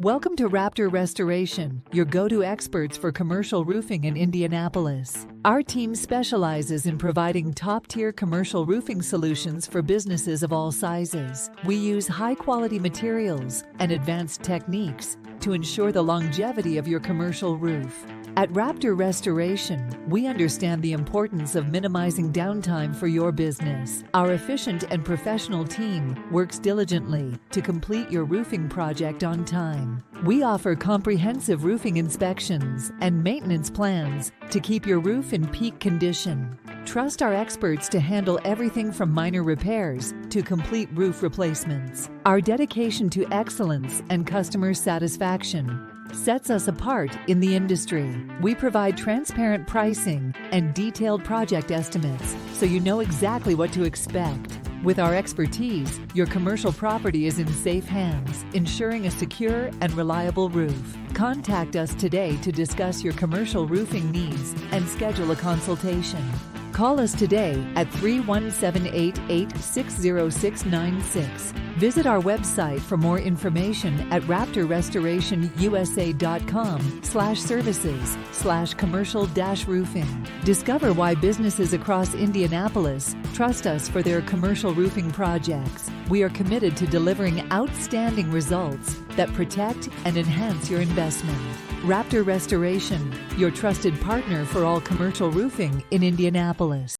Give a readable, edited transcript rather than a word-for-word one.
Welcome to Raptor Restoration, your go-to experts for commercial roofing in Indianapolis. Our team specializes in providing top-tier commercial roofing solutions for businesses of all sizes. We use high-quality materials and advanced techniques to ensure the longevity of your commercial roof. At Raptor Restoration, we understand the importance of minimizing downtime for your business. Our efficient and professional team works diligently to complete your roofing project on time. We offer comprehensive roofing inspections and maintenance plans to keep your roof in peak condition. Trust our experts to handle everything from minor repairs to complete roof replacements. Our dedication to excellence and customer satisfaction sets us apart in the industry. We provide transparent pricing and detailed project estimates so you know exactly what to expect. With our expertise, your commercial property is in safe hands, ensuring a secure and reliable roof. Contact us today to discuss your commercial roofing needs and schedule a consultation. Call us today at 317-886-0696. Visit our website for more information at raptorrestoration.com/services/commercial-roofing. Discover why businesses across Indianapolis trust us for their commercial roofing projects. We are committed to delivering outstanding results that protect and enhance your investment. Raptor Restoration, your trusted partner for all commercial roofing in Indianapolis.